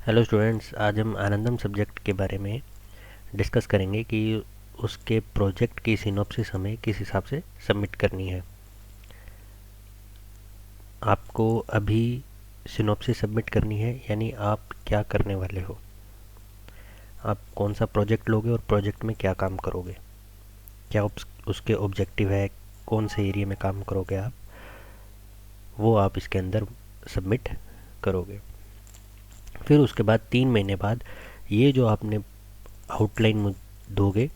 Hello students, आज हम आनंदम subject के बारे में डिस्कस करेंगे कि उसके प्रोजेक्ट की सिनॉप्सिस हमें किस हिसाब से सबमिट करनी है। आपको अभी सिनॉप्सिस सबमिट करनी है, यानी आप क्या करने वाले हो, आप कौन सा प्रोजेक्ट लोगे और प्रोजेक्ट में क्या काम करोगे, क्या उसके ऑब्जेक्टिव है, कौन से एरिया में काम करोगे आप, वो आप इसके अंदर सबमिट करोगे। फिर उसके बाद 3 महीने बाद ये जो आपने आउटलाइन दोगे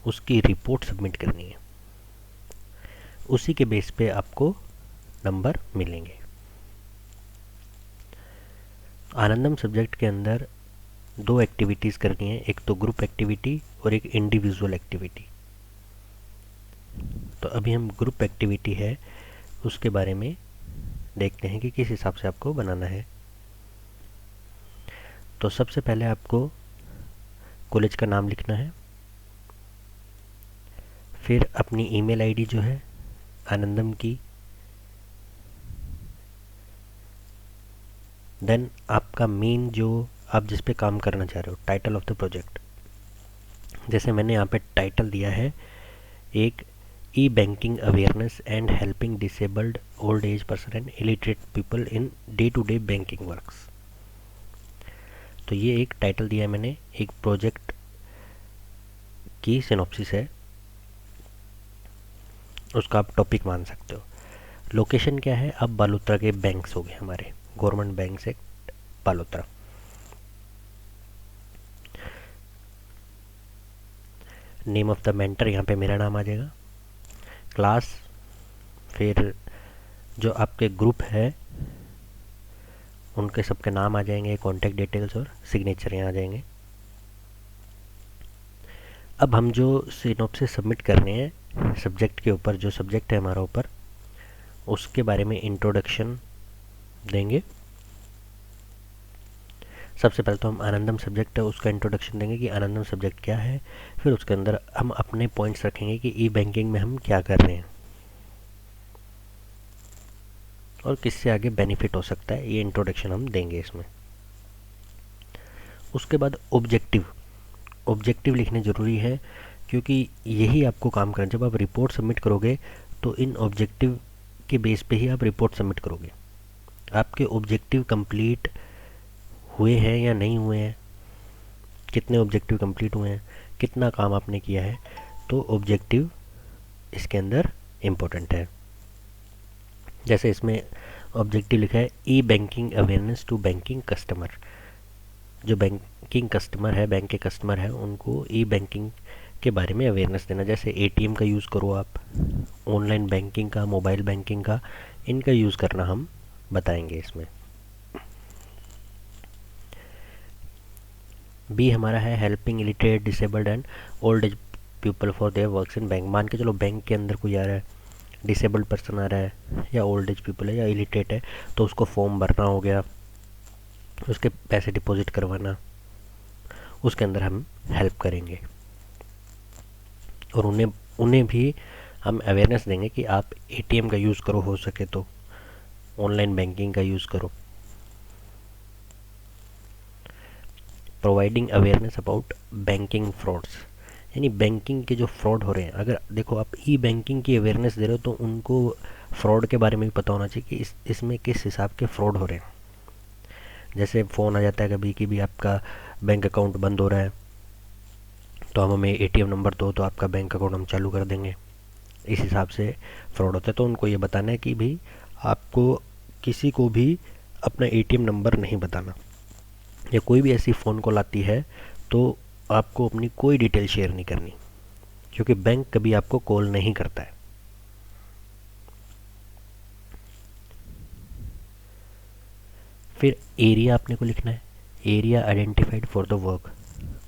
उसकी रिपोर्ट सबमिट करनी है। उसी के बेस पे आपको नंबर मिलेंगे। आनंदम सब्जेक्ट के अंदर दो एक्टिविटीज़ करनी है, एक तो ग्रुप एक्टिविटी और एक इंडिविजुअल एक्टिविटी। तो अभी हम ग्रुप एक्टिविटी है उसके बारे में देखते हैं कि किस हिसाब से आपको बनाना है। तो सबसे पहले आपको कॉलेज का नाम लिखना है, फिर अपनी ईमेल आईडी जो है आनंदम की, देन आपका मेन जो आप जिस पे काम करना चाह रहे हो, टाइटल ऑफ द प्रोजेक्ट। जैसे मैंने यहाँ पे टाइटल दिया है एक e banking awareness and helping disabled old age person and illiterate people in day to day banking works. तो ये एक टाइटल दिया है मैंने, एक प्रोजेक्ट की सिनॉप्सिस है, उसका आप टॉपिक मान सकते हो। लोकेशन क्या है, अब बालोतरा के बैंक्स हो गए हमारे, गवर्नमेंट बैंक से Balotra. Name of the mentor, यहाँ पे मेरा नाम आ जाएगा। क्लास, फिर जो आपके ग्रुप है उनके सबके नाम आ जाएंगे, कॉन्टैक्ट डिटेल्स और सिग्नेचर यहाँ आ जाएंगे। अब हम जो सिनॉप्सिस सबमिट कर रहे हैं सब्जेक्ट के ऊपर, जो सब्जेक्ट है हमारा ऊपर, उसके बारे में इंट्रोडक्शन देंगे। सबसे पहले तो हम आनंदम सब्जेक्ट है उसका इंट्रोडक्शन देंगे कि आनंदम सब्जेक्ट क्या है। फिर उसके अंदर हम अपने पॉइंट्स रखेंगे कि ई बैंकिंग में हम क्या कर रहे हैं और किससे आगे बेनिफिट हो सकता है, ये इंट्रोडक्शन हम देंगे इसमें। उसके बाद ऑब्जेक्टिव, ऑब्जेक्टिव लिखने ज़रूरी है क्योंकि यही आपको काम करना। जब आप रिपोर्ट सबमिट करोगे तो इन ऑब्जेक्टिव के बेस पे ही आप रिपोर्ट सबमिट करोगे। आपके ऑब्जेक्टिव कंप्लीट हुए हैं या नहीं हुए हैं, कितने ऑब्जेक्टिव कंप्लीट हुए हैं, कितना काम आपने किया है, तो ऑब्जेक्टिव इसके अंदर इम्पोर्टेंट है। जैसे इसमें ऑब्जेक्टिव लिखा है e banking awareness to banking customer. जो बैंकिंग कस्टमर है, बैंक के कस्टमर है, उनको ई बैंकिंग के बारे में अवेयरनेस देना। जैसे एटीएम का यूज़ करो आप, ऑनलाइन बैंकिंग का, मोबाइल बैंकिंग का, इनका यूज़ करना हम बताएंगे इसमें। बी हमारा है helping illiterate disabled and old age people for their works in bank. मान के चलो बैंक के अंदर कोई आ रहा है, डिसेबल्ड पर्सन आ रहा है या ओल्ड एज पीपल है या इलिटरेट है, तो उसको फॉर्म भरना हो गया, उसके पैसे डिपॉजिट करवाना, उसके अंदर हम हेल्प करेंगे। और उन्हें उन्हें भी हम अवेयरनेस देंगे कि आप एटीएम का यूज़ करो, हो सके तो ऑनलाइन बैंकिंग का यूज़ करो। Providing awareness about banking frauds, यानी बैंकिंग के जो फ्रॉड हो रहे हैं, अगर देखो आप ई बैंकिंग की अवेयरनेस दे रहे हो तो उनको फ्रॉड के बारे में भी पता होना चाहिए कि इसमें किस हिसाब के फ्रॉड हो रहे हैं। जैसे फ़ोन आ जाता है कभी कि भी आपका बैंक अकाउंट बंद हो रहा है, तो हम हमें एटीएम नंबर दो तो आपका बैंक अकाउंट हम चालू कर देंगे। इस हिसाब से फ्रॉड होता है। तो उनको ये बताना है कि भाई आपको किसी को भी अपना एटीएम नंबर नहीं बताना, या कोई भी ऐसी फ़ोन कॉल आती है तो आपको अपनी कोई डिटेल शेयर नहीं करनी, क्योंकि बैंक कभी आपको कॉल नहीं करता है। फिर एरिया आपने को लिखना है, area identified for the work.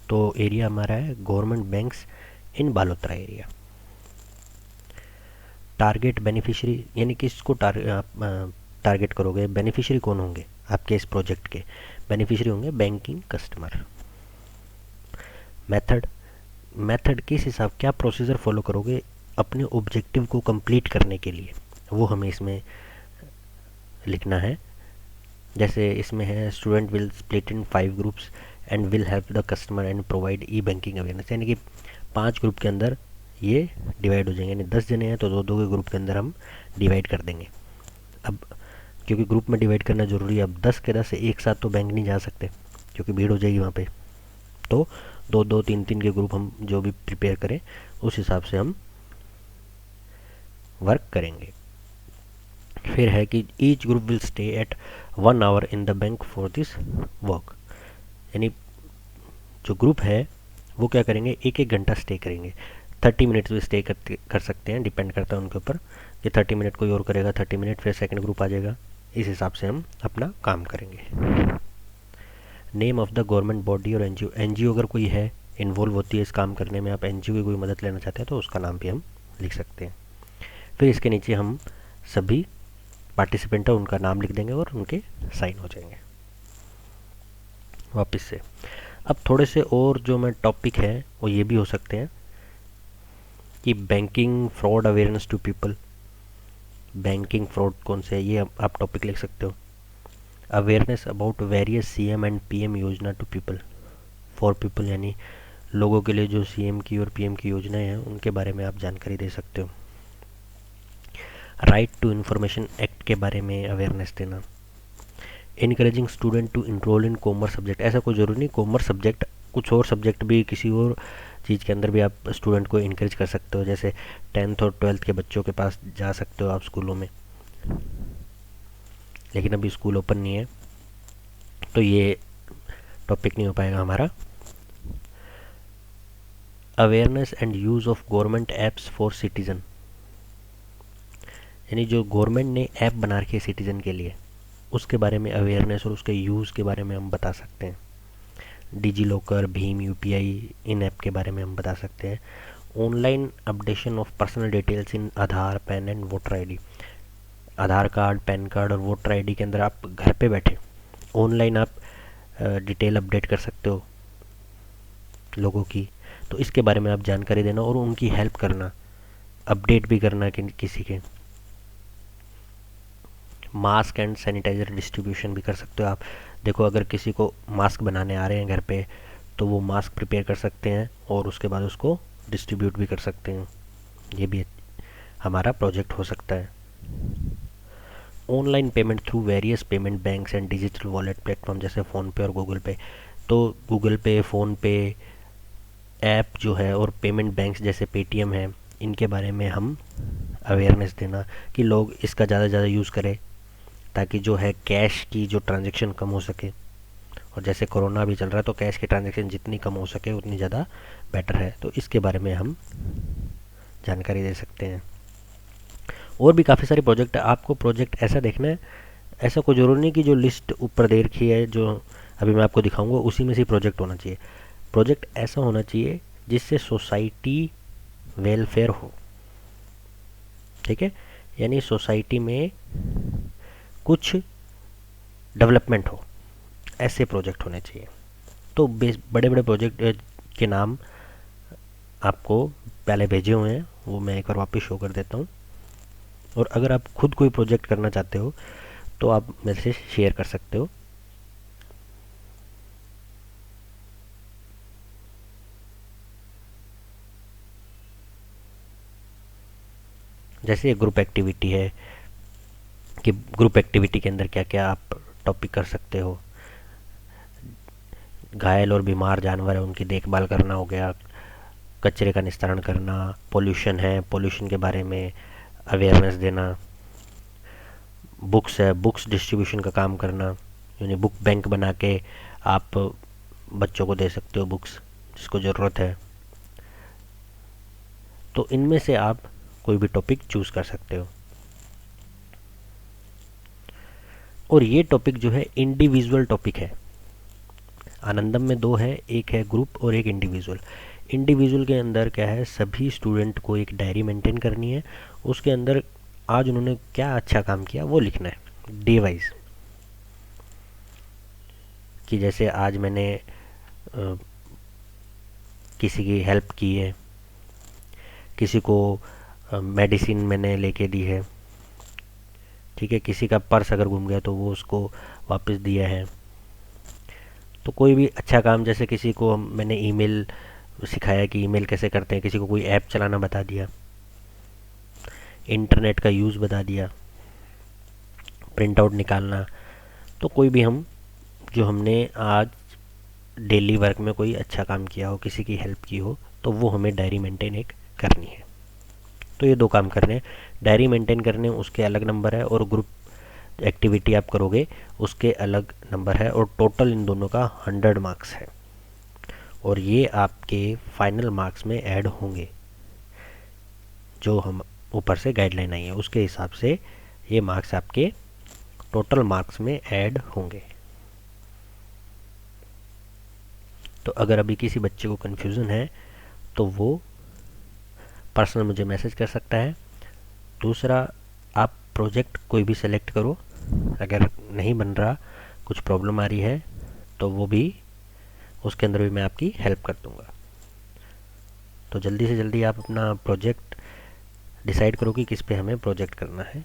तो एरिया हमारा है government banks in Balotra area. Target beneficiary, यानी किसको टारगेट करोगे, बेनिफिशियरी कौन होंगे आपके इस प्रोजेक्ट के, बेनिफिशियरी होंगे बैंकिंग कस्टमर। मेथड, मेथड किस हिसाब, क्या प्रोसीजर फॉलो करोगे अपने ऑब्जेक्टिव को कंप्लीट करने के लिए, वो हमें इसमें लिखना है। जैसे इसमें है student will split in 5 groups and will help the customer and provide E banking awareness, यानी कि 5 ग्रुप के अंदर ये डिवाइड हो जाएंगे, यानी 10 जने हैं तो दो दो के ग्रुप के अंदर हम डिवाइड कर देंगे। अब क्योंकि ग्रुप में डिवाइड करना ज़रूरी है, अब 10 के 10 एक साथ तो बैंक नहीं जा सकते क्योंकि भीड़ हो जाएगी वहाँ पे, तो दो दो तीन तीन के ग्रुप हम जो भी प्रिपेयर करें उस हिसाब से हम वर्क करेंगे। फिर है कि each group will stay at 1 hour in the bank for this work, यानी जो ग्रुप है वो क्या करेंगे, एक एक घंटा स्टे करेंगे। 30 मिनट्स भी स्टे कर सकते हैं, डिपेंड करता है उनके ऊपर कि 30 मिनट कोई और करेगा, 30 मिनट फिर सेकंड ग्रुप आ जाएगा, इस हिसाब से हम अपना काम करेंगे। Name of the government body और एनजीओ, एनजीओ अगर कोई है इन्वॉल्व होती है इस काम करने में, आप एनजीओ की कोई मदद लेना चाहते हैं तो उसका नाम भी हम लिख सकते हैं। फिर इसके नीचे हम सभी पार्टिसिपेंट है उनका नाम लिख देंगे और उनके साइन हो जाएंगे। वापस से अब थोड़े से और जो मैं टॉपिक है वो ये भी हो सकते हैं कि banking fraud awareness to people, banking fraud कौन से है ये आप टॉपिक लिख सकते हो। Awareness about various CM and PM योजना टू पीपल, फॉर पीपल यानी लोगों के लिए जो सीएम की और पीएम की योजनाएं हैं उनके बारे में आप जानकारी दे सकते हो। राइट टू इन्फॉर्मेशन एक्ट के बारे में अवेयरनेस देना। Encouraging student to enrol in commerce subject, ऐसा कोई ज़रूरी नहीं कॉमर्स सब्जेक्ट, कुछ और सब्जेक्ट भी किसी और चीज़ के अंदर भी आप स्टूडेंट को इनकरेज कर सकते हो, जैसे 10th और 12th के बच्चों के पास जा सकते हो आप स्कूलों में, लेकिन अभी स्कूल ओपन नहीं है तो ये टॉपिक नहीं हो पाएगा हमारा। Awareness and use of government apps for citizen, यानी जो गवर्नमेंट ने ऐप बना रखी है सिटीज़न के लिए उसके बारे में अवेयरनेस और उसके यूज़ के बारे में हम बता सकते हैं। डिजी लॉकर, भीम यूपीआई, इन ऐप के बारे में हम बता सकते हैं। Online updation of personal details in Aadhaar, pan and voter ID, Aadhaar card, pan card और वोटर आईडी के अंदर आप घर पे बैठे ऑनलाइन आप डिटेल अपडेट कर सकते हो लोगों की, तो इसके बारे में आप जानकारी देना और उनकी हेल्प करना, अपडेट भी करना किसी के। मास्क एंड सैनिटाइज़र डिस्ट्रीब्यूशन भी कर सकते हो आप, देखो अगर किसी को मास्क बनाने आ रहे हैं घर पे तो वो मास्क प्रिपेयर कर सकते हैं और उसके बाद उसको डिस्ट्रीब्यूट भी कर सकते हैं, ये भी हमारा प्रोजेक्ट हो सकता है। Online payment through various payment banks and digital wallet platform, जैसे फ़ोनपे और गूगल पे, तो गूगल पे, फ़ोनपे ऐप जो है और पेमेंट बैंक्स जैसे पेटीएम है इनके बारे में हम अवेयरनेस देना कि लोग इसका ज़्यादा से ज़्यादा यूज़ करें ताकि जो है कैश की जो ट्रांजैक्शन कम हो सके, और जैसे कोरोना भी चल रहा है तो कैश की ट्रांजैक्शन जितनी कम हो सके उतनी ज़्यादा बेटर है, तो इसके बारे में हम जानकारी दे सकते हैं। और भी काफ़ी सारे प्रोजेक्ट है, आपको प्रोजेक्ट ऐसा देखना है, ऐसा कोई ज़रूरी नहीं कि जो लिस्ट ऊपर दे रखी है जो अभी मैं आपको दिखाऊंगा उसी में से प्रोजेक्ट होना चाहिए। प्रोजेक्ट ऐसा होना चाहिए जिससे सोसाइटी वेलफेयर हो, ठीक है, यानी सोसाइटी में कुछ डेवलपमेंट हो, ऐसे प्रोजेक्ट होने चाहिए। तो बड़े बड़े प्रोजेक्ट के नाम आपको पहले भेजे हुए हैं वो मैं एक बार वापस शो कर देता हूँ, और अगर आप खुद कोई प्रोजेक्ट करना चाहते हो तो आप मेरे से शेयर कर सकते हो। जैसे ग्रुप एक्टिविटी है कि ग्रुप एक्टिविटी के अंदर क्या क्या आप टॉपिक कर सकते हो, घायल और बीमार जानवर है उनकी देखभाल करना हो गया, कचरे का निस्तारण करना, पोल्यूशन है पोल्यूशन के बारे में अवेयरनेस देना, बुक्स है बुक्स डिस्ट्रीब्यूशन का काम करना, यानी बुक बैंक बना के आप बच्चों को दे सकते हो बुक्स जिसको ज़रूरत है, तो इनमें से आप कोई भी टॉपिक चूज़ कर सकते हो। और ये टॉपिक जो है इंडिविजुअल टॉपिक है, आनंदम में दो है, एक है ग्रुप और एक इंडिविजुअल। इंडिविजुअल के अंदर क्या है, सभी स्टूडेंट को एक डायरी मेंटेन करनी है, उसके अंदर आज उन्होंने क्या अच्छा काम किया वो लिखना है डे वाइज, कि जैसे आज मैंने किसी की हेल्प की है, किसी को मेडिसिन मैंने लेके दी है, ठीक है, किसी का पर्स अगर गुम गया तो वो उसको वापस दिया है। तो कोई भी अच्छा काम, जैसे किसी को मैंने ईमेल सिखाया कि ईमेल कैसे करते हैं, किसी को कोई ऐप चलाना बता दिया, इंटरनेट का यूज़ बता दिया, प्रिंट आउट निकालना, तो कोई भी हम जो हमने आज डेली वर्क में कोई अच्छा काम किया हो, किसी की हेल्प की हो, तो वो हमें डायरी मेंटेन एक करनी है। तो ये दो काम करने हैं, डायरी मेंटेन करने उसके अलग नंबर है, और ग्रुप एक्टिविटी आप करोगे उसके अलग नंबर है, और टोटल इन दोनों का 100 मार्क्स है, और ये आपके फाइनल मार्क्स में ऐड होंगे। जो हम ऊपर से गाइडलाइन आई है उसके हिसाब से ये मार्क्स आपके टोटल मार्क्स में ऐड होंगे। तो अगर अभी किसी बच्चे को कन्फ्यूज़न है तो वो पर्सनल मुझे मैसेज कर सकता है। दूसरा, आप प्रोजेक्ट कोई भी सेलेक्ट करो, अगर नहीं बन रहा, कुछ प्रॉब्लम आ रही है, तो वो भी उसके अंदर भी मैं आपकी हेल्प कर दूंगा। तो जल्दी से जल्दी आप अपना प्रोजेक्ट डिसाइड करो कि किस पे हमें प्रोजेक्ट करना है।